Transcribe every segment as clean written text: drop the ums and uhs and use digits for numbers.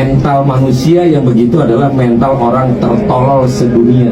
Mental manusia yang begitu adalah mental orang tertolol sedunia.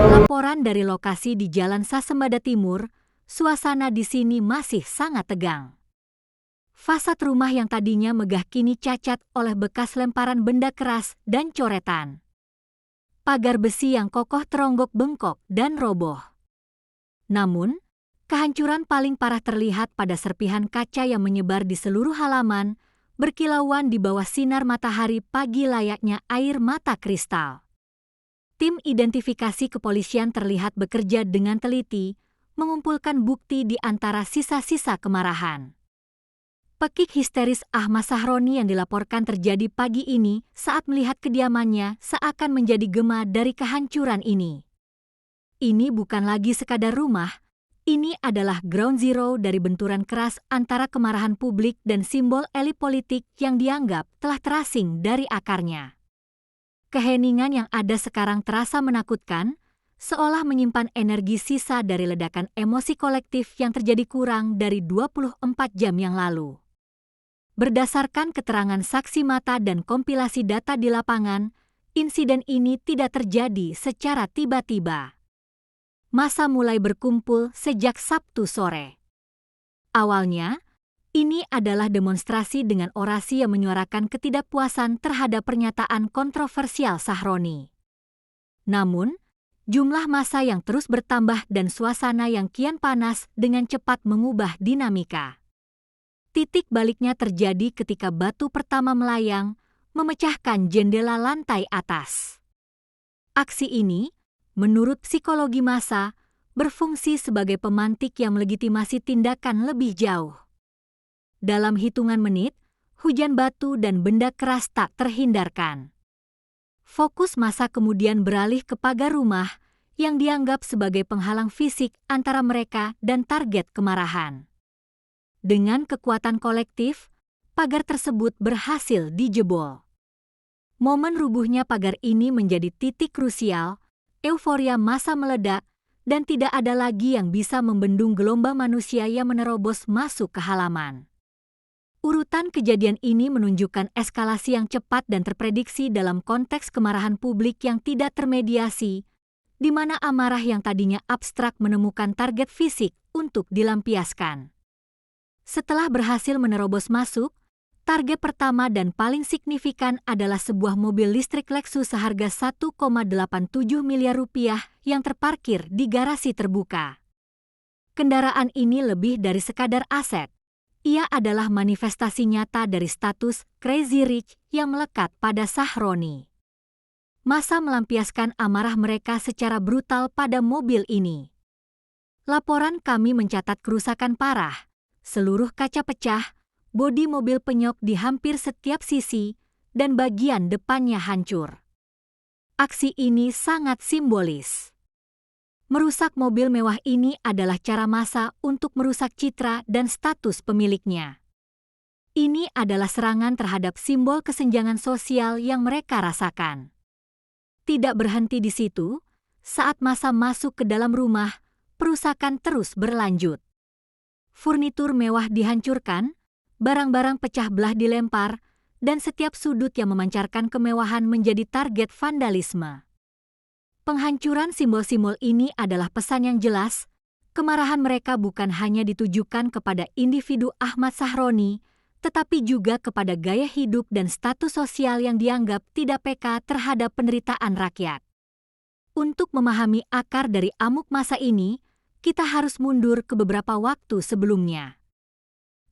Laporan dari lokasi di Jalan Sasembada Timur, suasana di sini masih sangat tegang. Fasad rumah yang tadinya megah kini cacat oleh bekas lemparan benda keras dan coretan. Pagar besi yang kokoh teronggok bengkok dan roboh. Namun, kehancuran paling parah terlihat pada serpihan kaca yang menyebar di seluruh halaman, berkilauan di bawah sinar matahari pagi layaknya air mata kristal. Tim identifikasi kepolisian terlihat bekerja dengan teliti, mengumpulkan bukti di antara sisa-sisa kemarahan. Pekik histeris Ahmad Sahroni yang dilaporkan terjadi pagi ini saat melihat kediamannya seakan menjadi gema dari kehancuran ini. Ini bukan lagi sekadar rumah, ini adalah ground zero dari benturan keras antara kemarahan publik dan simbol elit politik yang dianggap telah terasing dari akarnya. Keheningan yang ada sekarang terasa menakutkan, seolah menyimpan energi sisa dari ledakan emosi kolektif yang terjadi kurang dari 24 jam yang lalu. Berdasarkan keterangan saksi mata dan kompilasi data di lapangan, insiden ini tidak terjadi secara tiba-tiba. Massa mulai berkumpul sejak Sabtu sore. Awalnya, ini adalah demonstrasi dengan orasi yang menyuarakan ketidakpuasan terhadap pernyataan kontroversial Sahroni. Namun, jumlah massa yang terus bertambah dan suasana yang kian panas dengan cepat mengubah dinamika. Titik baliknya terjadi ketika batu pertama melayang, memecahkan jendela lantai atas. Aksi ini, menurut psikologi massa, berfungsi sebagai pemantik yang melegitimasi tindakan lebih jauh. Dalam hitungan menit, hujan batu dan benda keras tak terhindarkan. Fokus massa kemudian beralih ke pagar rumah yang dianggap sebagai penghalang fisik antara mereka dan target kemarahan. Dengan kekuatan kolektif, pagar tersebut berhasil dijebol. Momen rubuhnya pagar ini menjadi titik krusial, euforia massa meledak, dan tidak ada lagi yang bisa membendung gelombang manusia yang menerobos masuk ke halaman. Urutan kejadian ini menunjukkan eskalasi yang cepat dan terprediksi dalam konteks kemarahan publik yang tidak termediasi, di mana amarah yang tadinya abstrak menemukan target fisik untuk dilampiaskan. Setelah berhasil menerobos masuk, target pertama dan paling signifikan adalah sebuah mobil listrik Lexus seharga 1,87 miliar rupiah yang terparkir di garasi terbuka. Kendaraan ini lebih dari sekadar aset. Ia adalah manifestasi nyata dari status Crazy Rich yang melekat pada Sahroni. Massa melampiaskan amarah mereka secara brutal pada mobil ini. Laporan kami mencatat kerusakan parah. Seluruh kaca pecah, bodi mobil penyok di hampir setiap sisi, dan bagian depannya hancur. Aksi ini sangat simbolis. Merusak mobil mewah ini adalah cara massa untuk merusak citra dan status pemiliknya. Ini adalah serangan terhadap simbol kesenjangan sosial yang mereka rasakan. Tidak berhenti di situ, saat massa masuk ke dalam rumah, perusakan terus berlanjut. Furnitur mewah dihancurkan, barang-barang pecah belah dilempar, dan setiap sudut yang memancarkan kemewahan menjadi target vandalisme. Penghancuran simbol-simbol ini adalah pesan yang jelas, kemarahan mereka bukan hanya ditujukan kepada individu Ahmad Sahroni, tetapi juga kepada gaya hidup dan status sosial yang dianggap tidak peka terhadap penderitaan rakyat. Untuk memahami akar dari amuk massa ini, kita harus mundur ke beberapa waktu sebelumnya.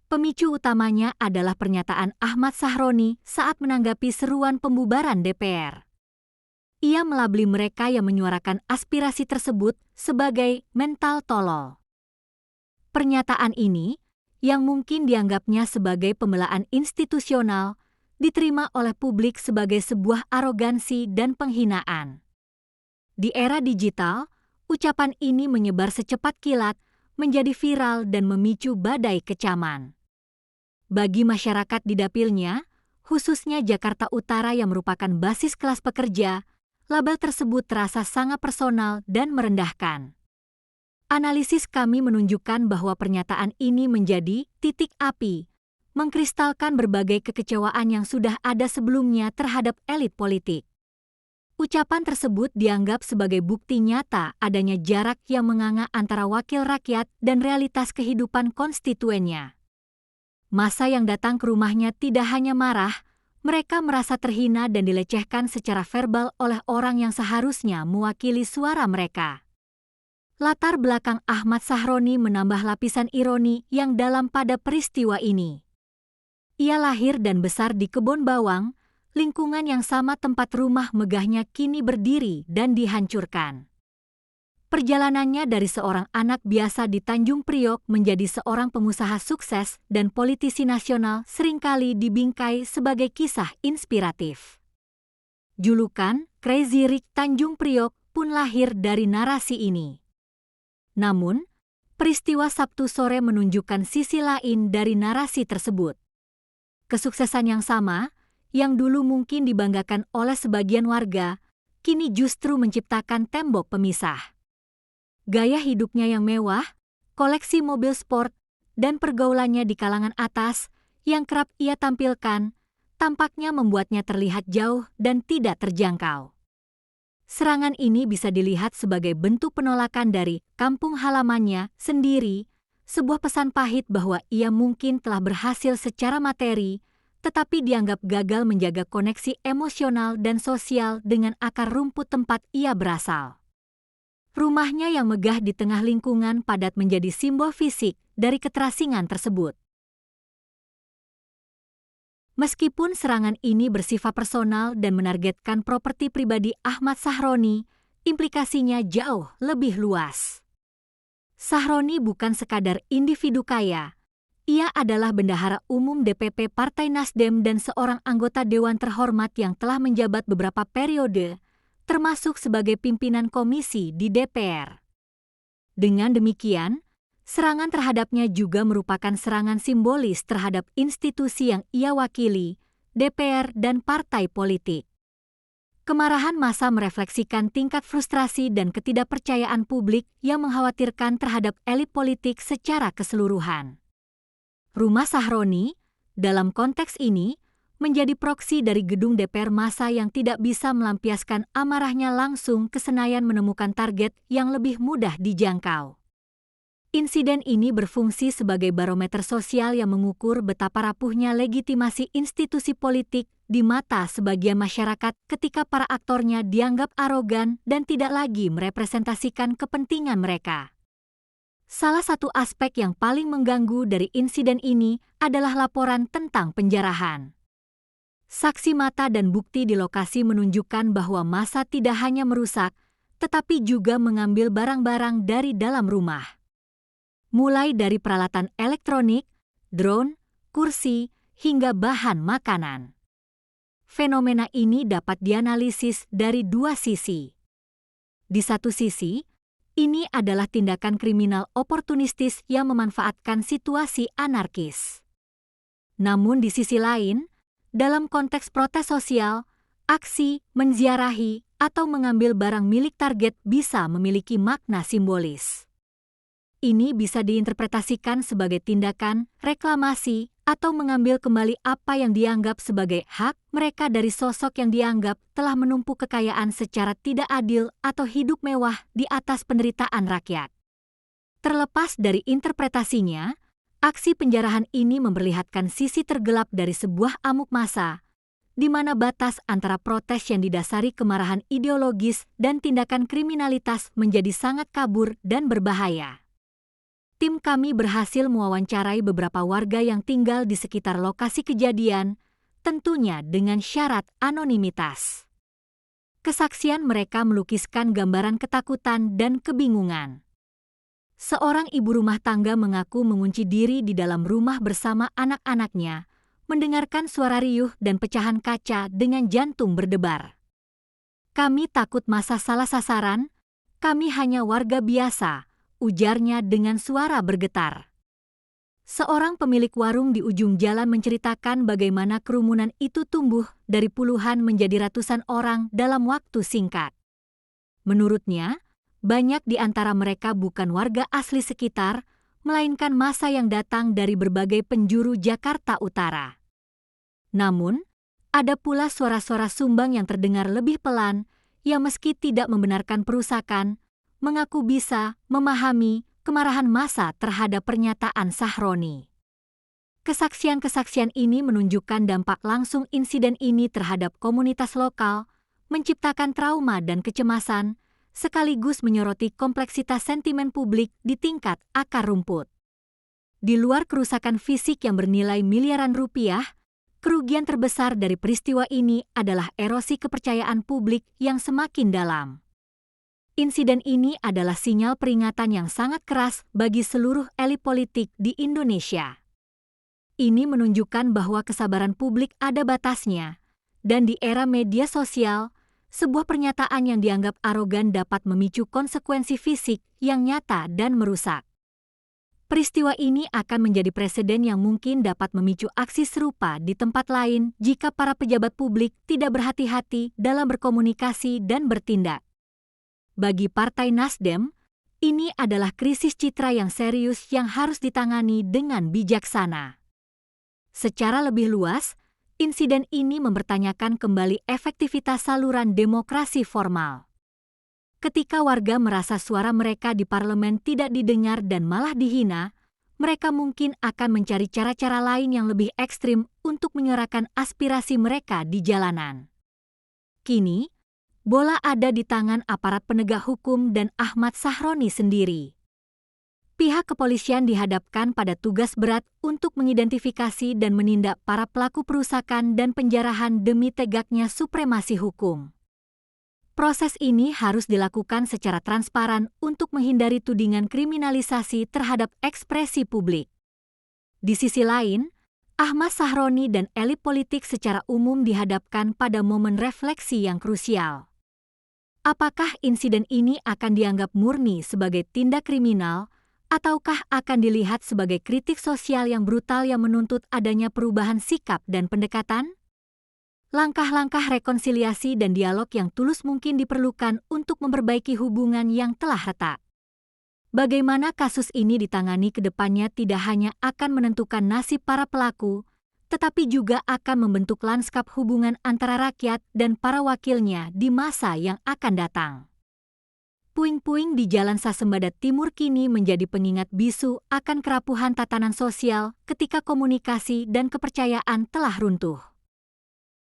Pemicu utamanya adalah pernyataan Ahmad Sahroni saat menanggapi seruan pembubaran DPR. Ia melabeli mereka yang menyuarakan aspirasi tersebut sebagai mental tolol. Pernyataan ini, yang mungkin dianggapnya sebagai pembelaan institusional, diterima oleh publik sebagai sebuah arogansi dan penghinaan. Di era digital, ucapan ini menyebar secepat kilat, menjadi viral dan memicu badai kecaman. Bagi masyarakat di dapilnya, khususnya Jakarta Utara yang merupakan basis kelas pekerja, label tersebut terasa sangat personal dan merendahkan. Analisis kami menunjukkan bahwa pernyataan ini menjadi titik api, mengkristalkan berbagai kekecewaan yang sudah ada sebelumnya terhadap elit politik. Ucapan tersebut dianggap sebagai bukti nyata adanya jarak yang menganga antara wakil rakyat dan realitas kehidupan konstituennya. Massa yang datang ke rumahnya tidak hanya marah, mereka merasa terhina dan dilecehkan secara verbal oleh orang yang seharusnya mewakili suara mereka. Latar belakang Ahmad Sahroni menambah lapisan ironi yang dalam pada peristiwa ini. Ia lahir dan besar di Kebon Bawang, lingkungan yang sama tempat rumah megahnya kini berdiri dan dihancurkan. Perjalanannya dari seorang anak biasa di Tanjung Priok menjadi seorang pengusaha sukses dan politisi nasional seringkali dibingkai sebagai kisah inspiratif. Julukan Crazy Rich Tanjung Priok pun lahir dari narasi ini. Namun, peristiwa Sabtu sore menunjukkan sisi lain dari narasi tersebut. Kesuksesan yang sama, yang dulu mungkin dibanggakan oleh sebagian warga, kini justru menciptakan tembok pemisah. Gaya hidupnya yang mewah, koleksi mobil sport, dan pergaulannya di kalangan atas yang kerap ia tampilkan, tampaknya membuatnya terlihat jauh dan tidak terjangkau. Serangan ini bisa dilihat sebagai bentuk penolakan dari kampung halamannya sendiri, sebuah pesan pahit bahwa ia mungkin telah berhasil secara materi, tetapi dianggap gagal menjaga koneksi emosional dan sosial dengan akar rumput tempat ia berasal. Rumahnya yang megah di tengah lingkungan padat menjadi simbol fisik dari keterasingan tersebut. Meskipun serangan ini bersifat personal dan menargetkan properti pribadi Ahmad Sahroni, implikasinya jauh lebih luas. Sahroni bukan sekadar individu kaya. Ia adalah bendahara umum DPP Partai Nasdem dan seorang anggota Dewan Terhormat yang telah menjabat beberapa periode, termasuk sebagai pimpinan komisi di DPR. Dengan demikian, serangan terhadapnya juga merupakan serangan simbolis terhadap institusi yang ia wakili, DPR dan partai politik. Kemarahan massa merefleksikan tingkat frustrasi dan ketidakpercayaan publik yang mengkhawatirkan terhadap elit politik secara keseluruhan. Rumah Sahroni, dalam konteks ini, menjadi proksi dari gedung DPR massa yang tidak bisa melampiaskan amarahnya langsung ke Senayan menemukan target yang lebih mudah dijangkau. Insiden ini berfungsi sebagai barometer sosial yang mengukur betapa rapuhnya legitimasi institusi politik di mata sebagian masyarakat ketika para aktornya dianggap arogan dan tidak lagi merepresentasikan kepentingan mereka. Salah satu aspek yang paling mengganggu dari insiden ini adalah laporan tentang penjarahan. Saksi mata dan bukti di lokasi menunjukkan bahwa massa tidak hanya merusak, tetapi juga mengambil barang-barang dari dalam rumah. Mulai dari peralatan elektronik, drone, kursi, hingga bahan makanan. Fenomena ini dapat dianalisis dari dua sisi. Di satu sisi, ini adalah tindakan kriminal oportunistis yang memanfaatkan situasi anarkis. Namun di sisi lain, dalam konteks protes sosial, aksi, menziarahi, atau mengambil barang milik target bisa memiliki makna simbolis. Ini bisa diinterpretasikan sebagai tindakan, reklamasi, atau mengambil kembali apa yang dianggap sebagai hak mereka dari sosok yang dianggap telah menumpuk kekayaan secara tidak adil atau hidup mewah di atas penderitaan rakyat. Terlepas dari interpretasinya, aksi penjarahan ini memperlihatkan sisi tergelap dari sebuah amuk massa, di mana batas antara protes yang didasari kemarahan ideologis dan tindakan kriminalitas menjadi sangat kabur dan berbahaya. Tim kami berhasil mewawancarai beberapa warga yang tinggal di sekitar lokasi kejadian, tentunya dengan syarat anonimitas. Kesaksian mereka melukiskan gambaran ketakutan dan kebingungan. Seorang ibu rumah tangga mengaku mengunci diri di dalam rumah bersama anak-anaknya, mendengarkan suara riuh dan pecahan kaca dengan jantung berdebar. Kami takut massa salah sasaran, kami hanya warga biasa, ujarnya dengan suara bergetar. Seorang pemilik warung di ujung jalan menceritakan bagaimana kerumunan itu tumbuh dari puluhan menjadi ratusan orang dalam waktu singkat. Menurutnya, banyak di antara mereka bukan warga asli sekitar, melainkan massa yang datang dari berbagai penjuru Jakarta Utara. Namun, ada pula suara-suara sumbang yang terdengar lebih pelan, yang meski tidak membenarkan perusakan, mengaku bisa memahami kemarahan massa terhadap pernyataan Sahroni. Kesaksian-kesaksian ini menunjukkan dampak langsung insiden ini terhadap komunitas lokal, menciptakan trauma dan kecemasan, sekaligus menyoroti kompleksitas sentimen publik di tingkat akar rumput. Di luar kerusakan fisik yang bernilai miliaran rupiah, kerugian terbesar dari peristiwa ini adalah erosi kepercayaan publik yang semakin dalam. Insiden ini adalah sinyal peringatan yang sangat keras bagi seluruh elit politik di Indonesia. Ini menunjukkan bahwa kesabaran publik ada batasnya, dan di era media sosial, sebuah pernyataan yang dianggap arogan dapat memicu konsekuensi fisik yang nyata dan merusak. Peristiwa ini akan menjadi preseden yang mungkin dapat memicu aksi serupa di tempat lain jika para pejabat publik tidak berhati-hati dalam berkomunikasi dan bertindak. Bagi Partai Nasdem, ini adalah krisis citra yang serius yang harus ditangani dengan bijaksana. Secara lebih luas, insiden ini mempertanyakan kembali efektivitas saluran demokrasi formal. Ketika warga merasa suara mereka di parlemen tidak didengar dan malah dihina, mereka mungkin akan mencari cara-cara lain yang lebih ekstrim untuk menyuarakan aspirasi mereka di jalanan. Kini, bola ada di tangan aparat penegak hukum dan Ahmad Sahroni sendiri. Pihak kepolisian dihadapkan pada tugas berat untuk mengidentifikasi dan menindak para pelaku perusakan dan penjarahan demi tegaknya supremasi hukum. Proses ini harus dilakukan secara transparan untuk menghindari tudingan kriminalisasi terhadap ekspresi publik. Di sisi lain, Ahmad Sahroni dan elit politik secara umum dihadapkan pada momen refleksi yang krusial. Apakah insiden ini akan dianggap murni sebagai tindak kriminal, ataukah akan dilihat sebagai kritik sosial yang brutal yang menuntut adanya perubahan sikap dan pendekatan? Langkah-langkah rekonsiliasi dan dialog yang tulus mungkin diperlukan untuk memperbaiki hubungan yang telah retak. Bagaimana kasus ini ditangani ke depannya tidak hanya akan menentukan nasib para pelaku, tetapi juga akan membentuk lanskap hubungan antara rakyat dan para wakilnya di masa yang akan datang. Puing-puing di Jalan Sasembada Timur kini menjadi pengingat bisu akan kerapuhan tatanan sosial ketika komunikasi dan kepercayaan telah runtuh.